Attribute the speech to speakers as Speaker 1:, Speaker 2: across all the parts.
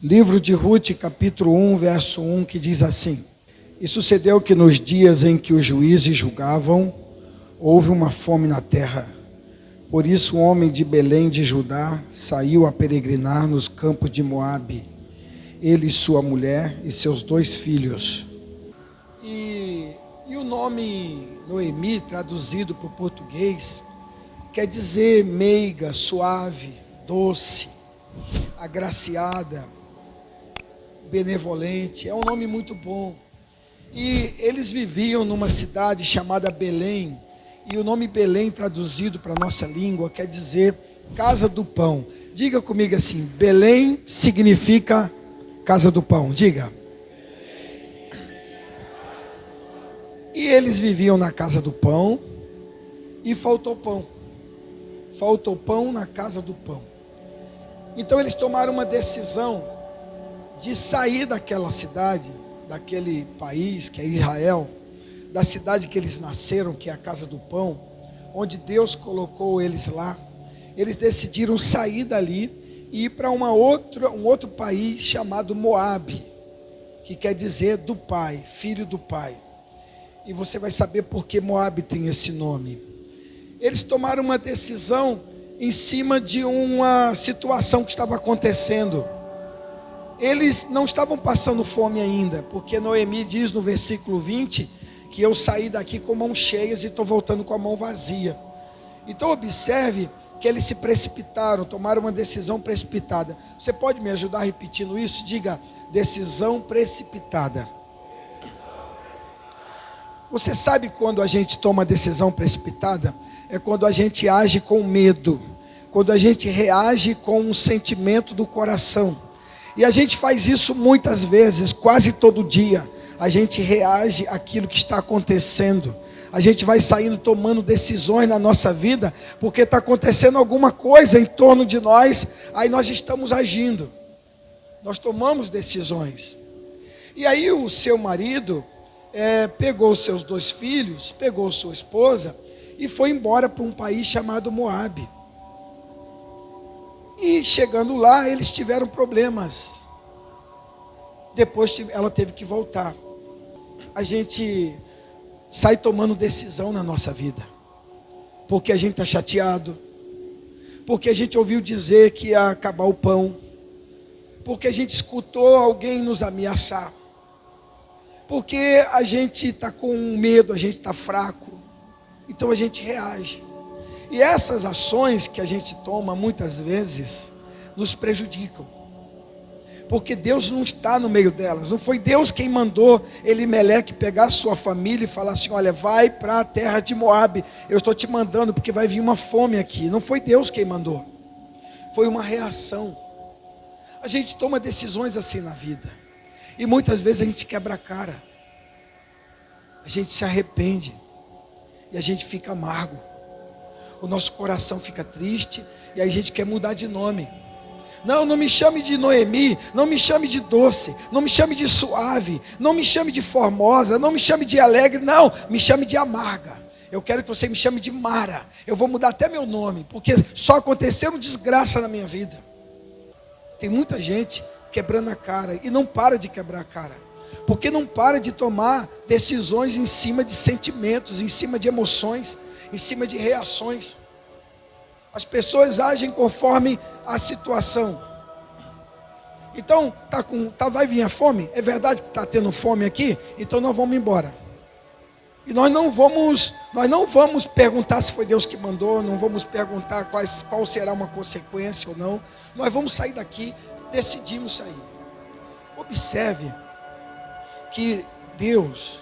Speaker 1: Livro de Rute, capítulo 1, verso 1, que diz assim: E sucedeu que nos dias em que os juízes julgavam, houve uma fome na terra. Por isso o homem de Belém de Judá saiu a peregrinar nos campos de Moabe, ele e sua mulher e seus 2 filhos. E o nome Noemi, traduzido para o português, quer dizer meiga, suave, doce, agraciada, benevolente. É um nome muito bom. E eles viviam numa cidade chamada Belém. E o nome Belém, traduzido para a nossa língua, quer dizer casa do pão. Diga comigo assim: Belém significa casa do pão. Diga. E eles viviam na casa do pão e faltou pão. Faltou pão na casa do pão. Então eles tomaram uma decisão de sair daquela cidade, daquele país que é Israel, da cidade que eles nasceram, que é a casa do pão, onde Deus colocou eles lá. Eles decidiram sair dali e ir para um outro país chamado Moabe, que quer dizer do pai, filho do pai. E você vai saber por que Moabe tem esse nome. Eles tomaram uma decisão em cima de uma situação que estava acontecendo. Eles não estavam passando fome ainda, porque Noemi diz no versículo 20 que eu saí daqui com mãos cheias e estou voltando com a mão vazia. Então observe que eles se precipitaram, tomaram uma decisão precipitada. Você pode me ajudar repetindo isso? Diga: decisão precipitada. Você sabe quando a gente toma decisão precipitada? É quando a gente age com medo, quando a gente reage com um sentimento do coração. E a gente faz isso muitas vezes, quase todo dia. A gente reage àquilo que está acontecendo. A gente vai saindo tomando decisões na nossa vida, porque está acontecendo alguma coisa em torno de nós, aí nós estamos agindo. Nós tomamos decisões. E aí o seu marido pegou os seus 2 filhos, pegou sua esposa e foi embora para um país chamado Moabe. E chegando lá, eles tiveram problemas. Depois ela teve que voltar. A gente sai tomando decisão na nossa vida, porque a gente está chateado, porque a gente ouviu dizer que ia acabar o pão, porque a gente escutou alguém nos ameaçar, porque a gente está com medo, a gente está fraco, então a gente reage. E essas ações que a gente toma muitas vezes nos prejudicam, porque Deus não está no meio delas. Não foi Deus quem mandou Elimeleque pegar a sua família e falar assim: olha, vai para a terra de Moabe, eu estou te mandando porque vai vir uma fome aqui. Não foi Deus quem mandou, foi uma reação. A gente toma decisões assim na vida, e muitas vezes a gente quebra a cara, a gente se arrepende, e a gente fica amargo. O nosso coração fica triste, e aí a gente quer mudar de nome. Não me chame de Noemi, não me chame de doce, não me chame de suave, não me chame de formosa, não me chame de alegre, não, me chame de amarga. Eu quero que você me chame de Mara. Eu vou mudar até meu nome, porque só aconteceram desgraça na minha vida. Tem muita gente quebrando a cara e não para de quebrar a cara, porque não para de tomar decisões em cima de sentimentos, em cima de emoções, em cima de reações. As pessoas agem conforme a situação. Então, vai vir a fome? É verdade que está tendo fome aqui? Então nós vamos embora. E nós não vamos perguntar se foi Deus que mandou, não vamos perguntar qual será uma consequência ou não. Nós vamos sair daqui, decidimos sair. Observe que Deus,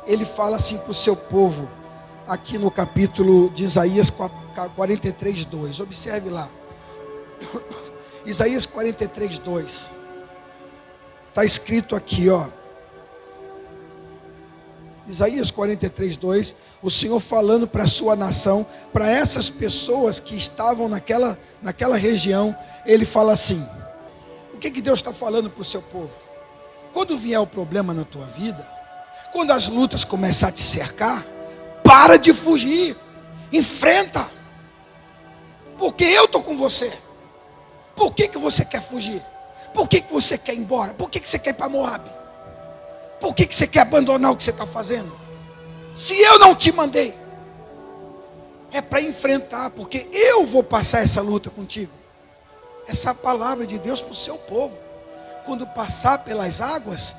Speaker 1: Ele fala assim para o seu povo, aqui no capítulo de Isaías 43, 2. Observe lá. Isaías 43, 2. Está escrito aqui, ó. Isaías 43, 2. O Senhor falando para a sua nação, para essas pessoas que estavam naquela região. Ele fala assim: o que Deus está falando para o seu povo? Quando vier o problema na tua vida, quando as lutas começarem a te cercar, para de fugir, enfrenta, porque eu estou com você. Por que você quer fugir? Por que você quer ir embora? Por que você quer ir para Moabe? Por que você quer abandonar o que você está fazendo? Se eu não te mandei, é para enfrentar, porque eu vou passar essa luta contigo. Essa palavra de Deus para o seu povo. Quando passar pelas águas,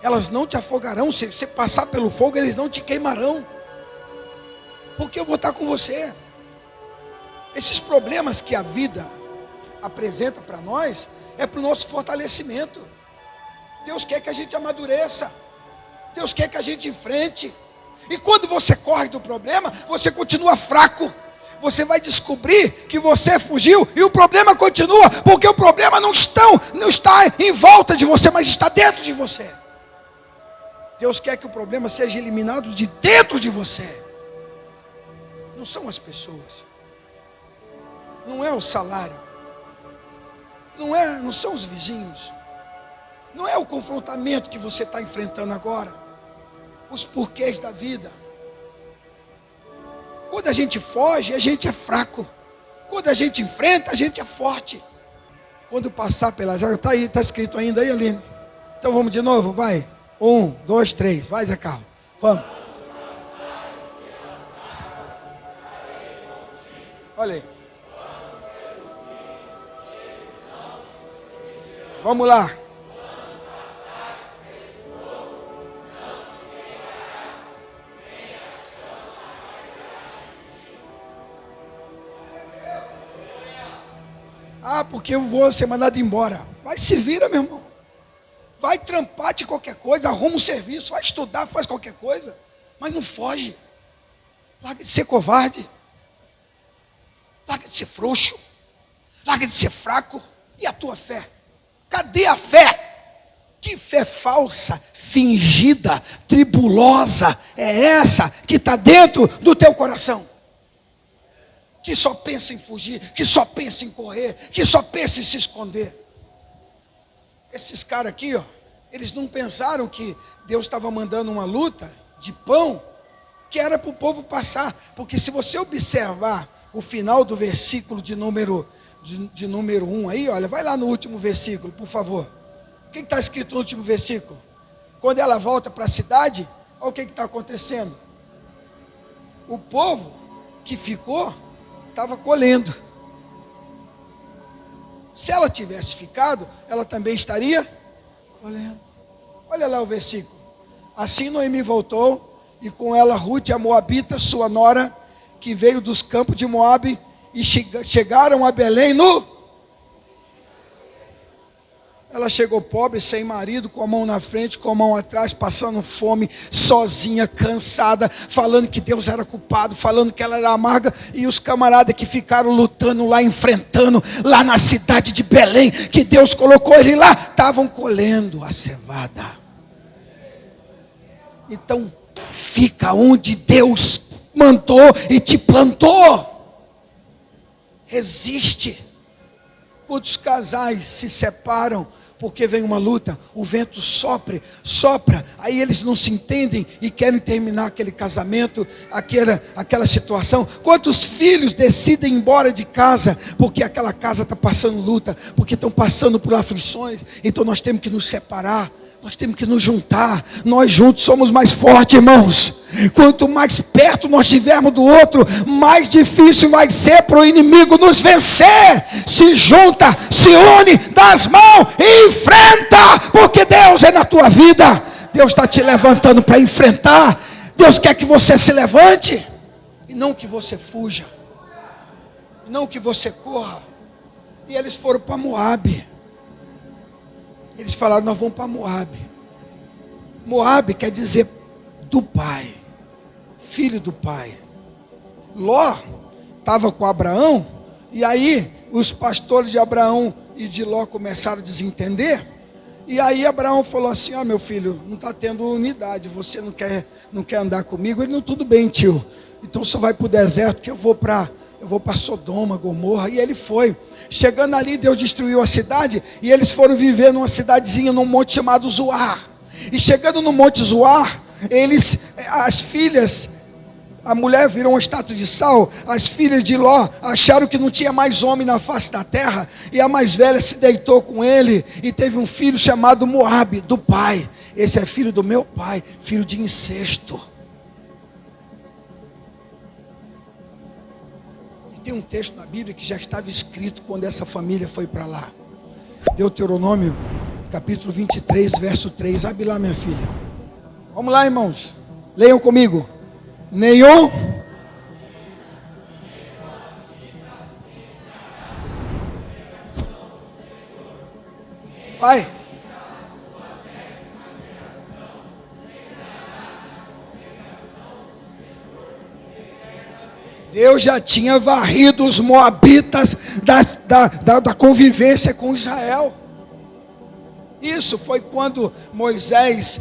Speaker 1: elas não te afogarão. Se você passar pelo fogo, eles não te queimarão. Porque eu vou estar com você. Esses problemas que a vida apresenta para nós, é para o nosso fortalecimento. Deus quer que a gente amadureça. Deus quer que a gente enfrente. E quando você corre do problema, você continua fraco. Você vai descobrir que você fugiu e o problema continua, porque o problema não está em volta de você, mas está dentro de você. Deus quer que o problema seja eliminado de dentro de você. Não são as pessoas. Não é o salário. Não são os vizinhos. Não é o confrontamento que você está enfrentando agora. Os porquês da vida. Quando a gente foge, a gente é fraco. Quando a gente enfrenta, a gente é forte. Quando passar pelas águas, está aí, está escrito ainda aí, Aline. Então vamos de novo, vai. 1, 2, 3, vai, Zé Carlos. Vamos. Olha aí. Vamos lá. Porque eu vou ser mandado embora. Vai, se vira, meu irmão. Vai trampar de qualquer coisa, arruma um serviço, vai estudar, faz qualquer coisa. Mas não foge. Larga de ser covarde. Larga de ser frouxo. Larga de ser fraco. E a tua fé? Cadê a fé? Que fé falsa, fingida, tribulosa é essa que está dentro do teu coração? Que só pensa em fugir, que só pensa em correr, que só pensa em se esconder. Esses caras aqui, eles não pensaram que Deus estava mandando uma luta de pão, que era para o povo passar. Porque se você observar o final do versículo de número 1 aí, olha, vai lá no último versículo, por favor. O que está escrito no último versículo? Quando ela volta para a cidade, olha o que está acontecendo. O povo que ficou estava colhendo. Se ela tivesse ficado, ela também estaria colhendo. Olha lá o versículo. Assim Noemi voltou, e com ela Rute, a moabita, sua nora, que veio dos campos de Moabe, e chegaram a Belém Ela chegou pobre, sem marido, com a mão na frente, com a mão atrás, passando fome, sozinha, cansada, falando que Deus era culpado, falando que ela era amarga, e os camaradas que ficaram lutando lá, enfrentando, lá na cidade de Belém, que Deus colocou ele lá, estavam colhendo a cevada. Então, fica onde Deus mandou e te plantou. Resiste. Quantos casais se separam porque vem uma luta, o vento sopra, aí eles não se entendem e querem terminar aquele casamento, aquela situação. Quantos filhos decidem ir embora de casa porque aquela casa está passando luta, porque estão passando por aflições? Então nós temos que nos separar. Nós temos que nos juntar. Nós juntos somos mais fortes, irmãos. Quanto mais perto nós estivermos do outro, mais difícil vai ser para o inimigo nos vencer. Se junta, se une, dá as mãos e enfrenta, porque Deus é na tua vida. Deus está te levantando para enfrentar. Deus quer que você se levante e não que você fuja, não que você corra. E eles foram para Moabe. Eles falaram, nós vamos para Moabe. Moabe quer dizer do pai, filho do pai. Ló estava com Abraão, e aí os pastores de Abraão e de Ló começaram a desentender. E aí Abraão falou assim, meu filho, não está tendo unidade, você não quer andar comigo? Ele, não, tudo bem, tio, então só vai para o deserto, que eu vou para Sodoma, Gomorra. E ele foi. Chegando ali, Deus destruiu a cidade, e eles foram viver numa cidadezinha, num monte chamado Zoar. E chegando no monte Zoar, as filhas a mulher virou uma estátua de sal. As filhas de Ló acharam que não tinha mais homem na face da terra, e a mais velha se deitou com ele e teve um filho chamado Moabe, do pai. Esse é filho do meu pai, filho de incesto. E tem um texto na Bíblia que já estava escrito quando essa família foi para lá. Deuteronômio, capítulo 23, verso 3. Abre lá, minha filha. Vamos lá, irmãos. Leiam comigo. Nenhum. Vai. Deus já tinha varrido os moabitas da convivência com Israel. Isso foi quando Moisés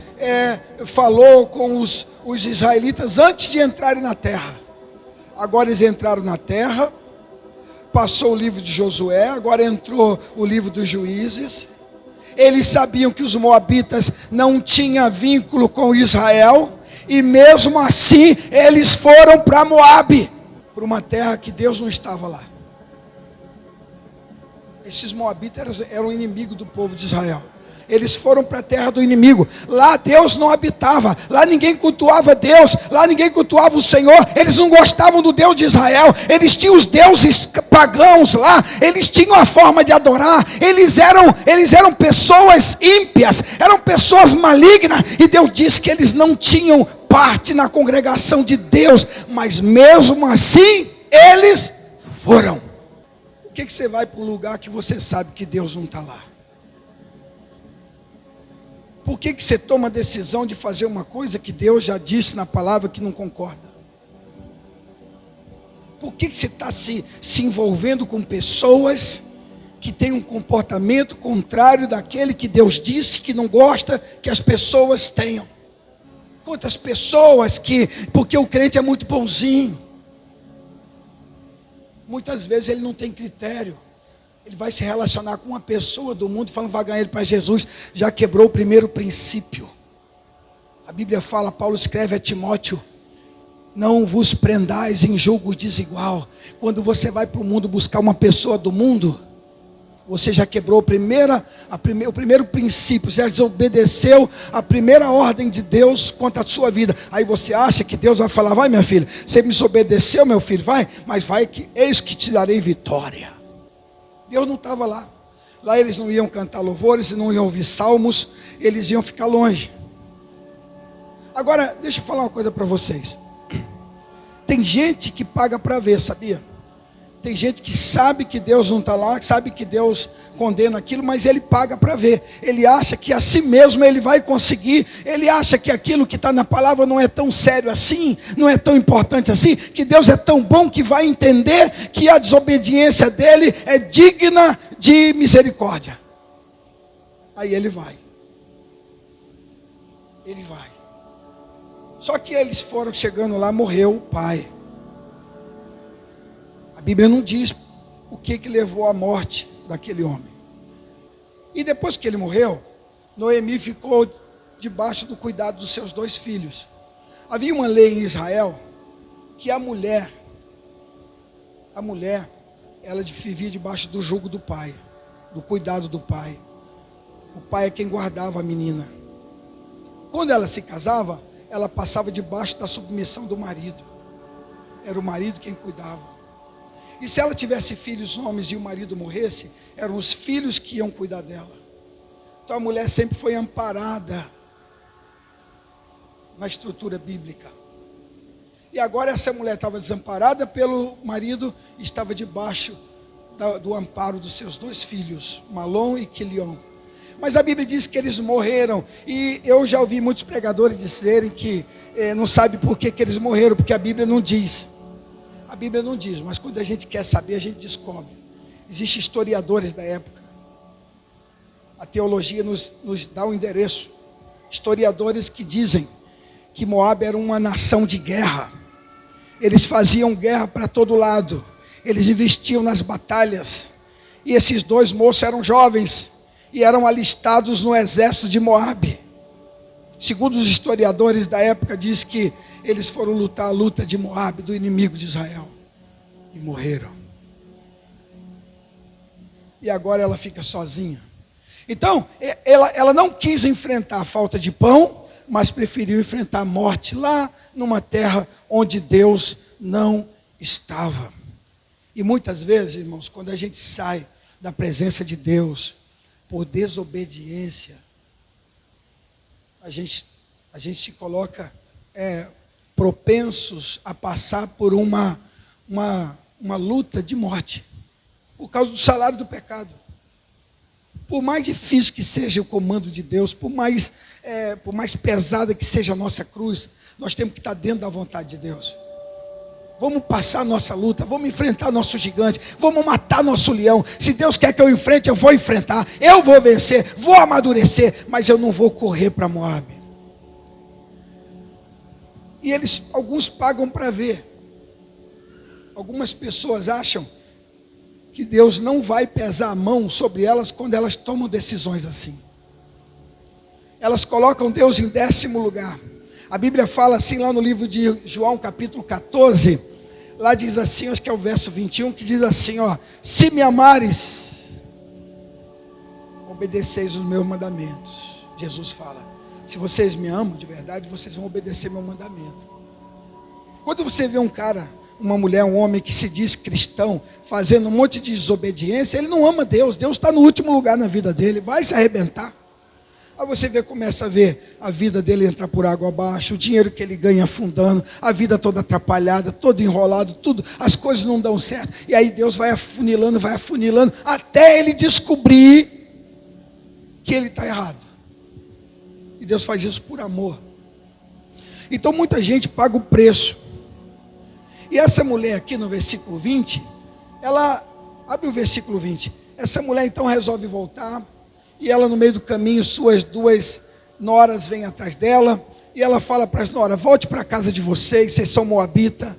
Speaker 1: falou com os israelitas antes de entrarem na terra. Agora eles entraram na terra, passou o livro de Josué, agora entrou o livro dos Juízes. Eles sabiam que os moabitas não tinham vínculo com Israel, e mesmo assim eles foram para Moabe, para uma terra que Deus não estava lá. Esses moabitas eram inimigos do povo de Israel. Eles foram para a terra do inimigo. Lá Deus não habitava. Lá ninguém cultuava Deus. Lá ninguém cultuava o Senhor. Eles não gostavam do Deus de Israel. Eles tinham os deuses pagãos lá. Eles tinham a forma de adorar. Eles eram pessoas ímpias. Eram pessoas malignas. E Deus disse que eles não tinham parte na congregação de Deus. Mas mesmo assim, eles foram. Por que você vai para um lugar que você sabe que Deus não está lá? Por que você toma a decisão de fazer uma coisa que Deus já disse na palavra que não concorda? Por que você está se envolvendo com pessoas que têm um comportamento contrário daquele que Deus disse que não gosta que as pessoas tenham? Quantas pessoas porque o crente é muito bonzinho, muitas vezes ele não tem critério. Ele vai se relacionar com uma pessoa do mundo falando, vai ganhar ele para Jesus, já quebrou o primeiro princípio. A Bíblia fala, Paulo escreve a Timóteo, não vos prendais em julgo desigual. Quando você vai para o mundo buscar uma pessoa do mundo, você já quebrou o primeiro princípio, você já desobedeceu a primeira ordem de Deus quanto à sua vida. Aí você acha que Deus vai falar, vai minha filha, você me desobedeceu meu filho, vai, mas vai que eis que te darei vitória. Deus não estava lá. Lá eles não iam cantar louvores, não iam ouvir salmos, eles iam ficar longe. Agora, deixa eu falar uma coisa para vocês. Tem gente que paga para ver, sabia? Tem gente que sabe que Deus não está lá, sabe que Deus condena aquilo, mas ele paga para ver. Ele acha que a si mesmo ele vai conseguir. Ele acha que aquilo que está na palavra não é tão sério assim, não é tão importante assim, que Deus é tão bom que vai entender que a desobediência dele é digna de misericórdia. Aí ele vai. Ele vai. Só que eles foram chegando lá, morreu o pai. A Bíblia não diz o que levou à morte daquele homem. E depois que ele morreu, Noemi ficou debaixo do cuidado dos seus 2 filhos. Havia uma lei em Israel que a mulher, ela vivia debaixo do jugo do pai, do cuidado do pai. O pai é quem guardava a menina. Quando ela se casava, ela passava debaixo da submissão do marido. Era o marido quem cuidava. E se ela tivesse filhos homens e o marido morresse, eram os filhos que iam cuidar dela. Então a mulher sempre foi amparada na estrutura bíblica. E agora essa mulher estava desamparada pelo marido e estava debaixo do amparo dos seus 2 filhos, Malom e Quilion. Mas a Bíblia diz que eles morreram. E eu já ouvi muitos pregadores dizerem que não sabe por que eles morreram, porque a Bíblia não diz. A Bíblia não diz, mas quando a gente quer saber, a gente descobre. Existem historiadores da época. A teologia nos dá o endereço. Historiadores que dizem que Moabe era uma nação de guerra. Eles faziam guerra para todo lado. Eles investiam nas batalhas. E esses 2 moços eram jovens e eram alistados no exército de Moabe. Segundo os historiadores da época, diz que eles foram lutar a luta de Moabe, do inimigo de Israel, e morreram. E agora ela fica sozinha. Então, ela não quis enfrentar a falta de pão, mas preferiu enfrentar a morte lá numa terra onde Deus não estava. E muitas vezes, irmãos, quando a gente sai da presença de Deus por desobediência, a gente se coloca propensos a passar por uma luta de morte, por causa do salário do pecado. Por mais difícil que seja o comando de Deus, por mais pesada que seja a nossa cruz, nós temos que estar dentro da vontade de Deus. Vamos passar a nossa luta, vamos enfrentar nosso gigante, vamos matar nosso leão. Se Deus quer que eu enfrente, eu vou enfrentar, eu vou vencer, vou amadurecer, mas eu não vou correr para Moabe. E alguns pagam para ver. Algumas pessoas acham que Deus não vai pesar a mão sobre elas quando elas tomam decisões assim. Elas colocam Deus em 10º lugar. A Bíblia fala assim lá no livro de João, capítulo 14, lá diz assim, acho que é o verso 21, que diz assim, se me amares, obedeceis os meus mandamentos. Jesus fala, se vocês me amam de verdade, vocês vão obedecer meu mandamento. Quando você vê um cara, uma mulher, um homem que se diz cristão, fazendo um monte de desobediência, ele não ama Deus. Deus está no último lugar na vida dele, vai se arrebentar. Aí você começa a ver a vida dele entrar por água abaixo, o dinheiro que ele ganha afundando, a vida toda atrapalhada, todo enrolado, tudo, as coisas não dão certo. E aí Deus vai afunilando, até ele descobrir que ele está errado. E Deus faz isso por amor. Então muita gente paga o preço. E essa mulher aqui no versículo 20, ela abre o versículo 20. Essa mulher então resolve voltar. E ela no meio do caminho, suas 2 noras vêm atrás dela. E ela fala para as noras, volte para a casa de vocês são moabita.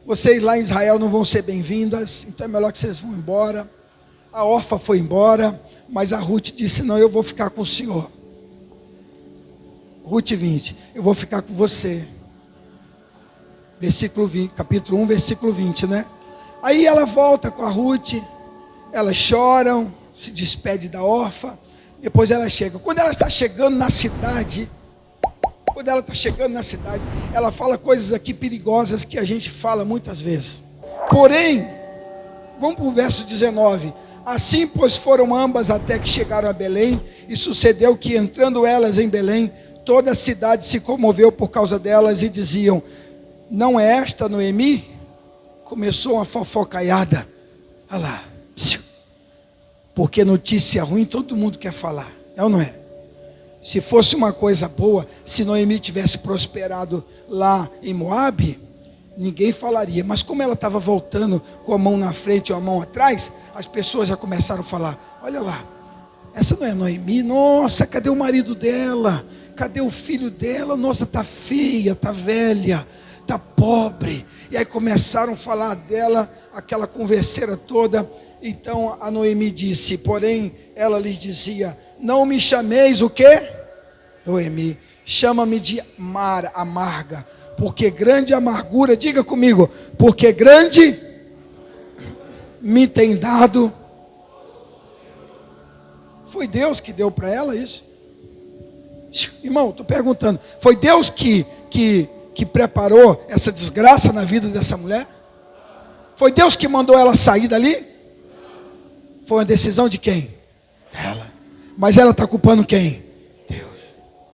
Speaker 1: Vocês lá em Israel não vão ser bem-vindas. Então é melhor que vocês vão embora. A Orfa foi embora. Mas a Ruth disse, não, eu vou ficar com o senhor. Ruth 20, eu vou ficar com você. Versículo 20, capítulo 1, versículo 20, né? Aí ela volta com a Ruth, elas choram, se despede da Orfa, depois ela chega. Quando ela está chegando na cidade, ela fala coisas aqui perigosas que a gente fala muitas vezes. Porém, vamos para o verso 19. Assim, pois, foram ambas até que chegaram a Belém, e sucedeu que, entrando elas em Belém, toda a cidade se comoveu por causa delas e diziam, não é esta Noemi? Começou uma fofocaiada. Olha lá. Porque notícia ruim todo mundo quer falar. É ou não é? Se fosse uma coisa boa, se Noemi tivesse prosperado lá em Moabe, ninguém falaria. Mas como ela estava voltando com a mão na frente e a mão atrás, as pessoas já começaram a falar, olha lá, essa não é Noemi? Nossa, cadê o marido dela? Cadê o filho dela? Nossa, está feia, está velha, está pobre. E aí começaram a falar dela, aquela converseira toda. Então a Noemi disse, porém ela lhes dizia, não me chameis o quê? Noemi, chama-me de Mara, amarga, porque grande amargura, diga comigo, porque grande me tem dado. Foi Deus que deu para ela isso? Irmão, estou perguntando, foi Deus que preparou essa desgraça na vida dessa mulher? Foi Deus que mandou ela sair dali? Foi uma decisão de quem? Dela. Mas ela está culpando quem?